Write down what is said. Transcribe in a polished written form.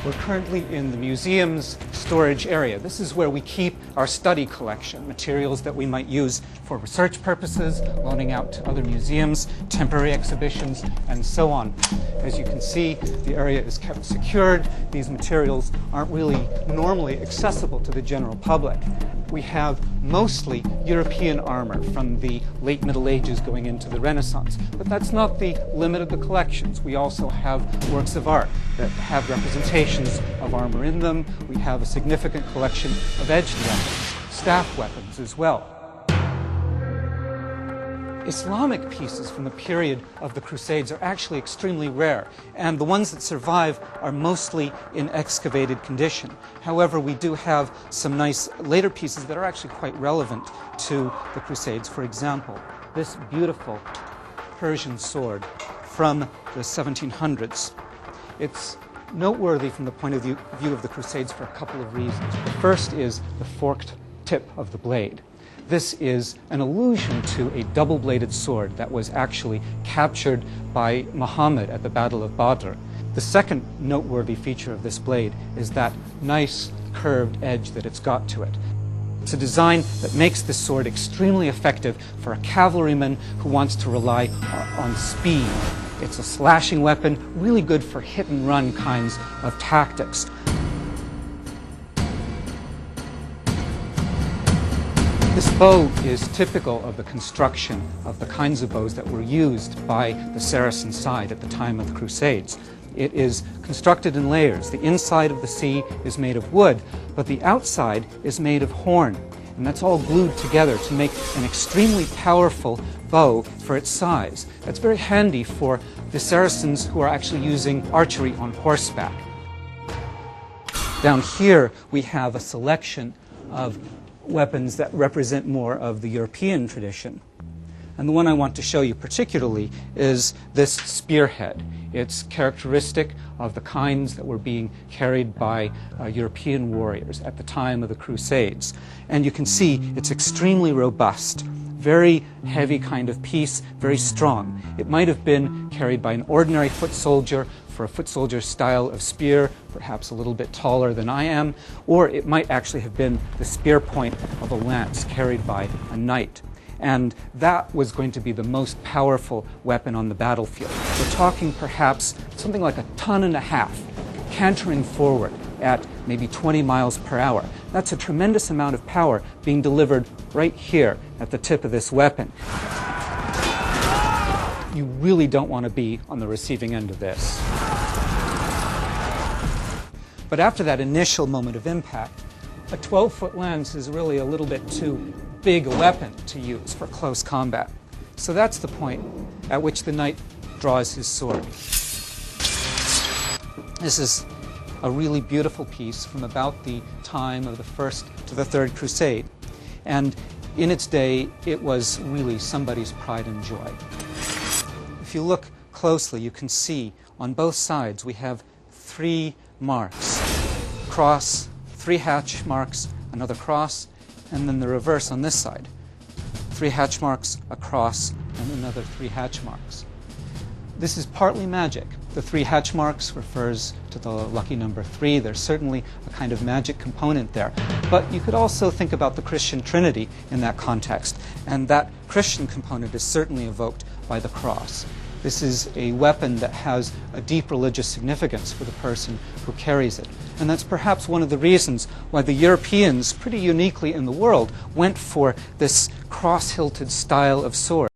We're currently in the museum's storage area. This is where we keep our study collection, materials that we might use for research purposes, loaning out to other museums, temporary exhibitions, and so on. As you can see, the area is kept secured. These materials aren't really normally accessible to the general public. We have mostly European armor from the late Middle Ages going into the Renaissance. But that's not the limit of the collections. We also have works of art that have representations of armor in them. We have a significant collection of edged weapons, staff weapons as well. Islamic pieces from the period of the Crusades are actually extremely rare, and the ones that survive are mostly in excavated condition. However, we do have some nice later pieces that are actually quite relevant to the Crusades. For example, this beautiful Persian sword from the 1700s. It's noteworthy from the point of view of the Crusades for a couple of reasons. The first is the forked tip of the blade. This is an allusion to a double-bladed sword that was actually captured by Muhammad at the Battle of Badr. The second noteworthy feature of this blade is that nice curved edge that it's got to it. It's a design that makes this sword extremely effective for a cavalryman who wants to rely on speed. It's a slashing weapon, really good for hit-and-run kinds of tactics. This bow is typical of the construction of the kinds of bows that were used by the Saracen side at the time of the Crusades. It is constructed in layers. The inside of the sea is made of wood, but the outside is made of horn. And that's all glued together to make an extremely powerful bow for its size. That's very handy for the Saracens who are actually using archery on horseback. Down here we have a selection of weapons that represent more of the European tradition. And the one I want to show you particularly is this spearhead. It's characteristic of the kinds that were being carried by European warriors at the time of the Crusades. And you can see it's extremely robust, very heavy kind of piece, very strong. It might have been carried by an ordinary foot soldier for a foot soldier style of spear, perhaps a little bit taller than I am, or it might actually have been the spear point of a lance carried by a knight. And that was going to be the most powerful weapon on the battlefield. We're talking perhaps something like 1.5 tons, cantering forward at maybe 20 miles per hour. That's a tremendous amount of power being delivered right here at the tip of this weapon. You really don't want to be on the receiving end of this. But after that initial moment of impact, a 12-foot lance is really a little bit too big a weapon to use for close combat. So that's the point at which the knight draws his sword. This is a really beautiful piece from about the time of the First to the Third Crusade. And in its day, it was really somebody's pride and joy. If you look closely, you can see on both sides we have 3 marks. Cross, 3 hatch marks, another cross, and then the reverse on this side. 3 hatch marks, a cross, and another 3 hatch marks. This is partly magic. The 3 hatch marks refers to the lucky number 3. There's certainly a kind of magic component there. But you could also think about the Christian Trinity in that context, and that Christian component is certainly evoked by the cross. This is a weapon that has a deep religious significance for the person who carries it. And that's perhaps one of the reasons why the Europeans, pretty uniquely in the world, went for this cross-hilted style of sword.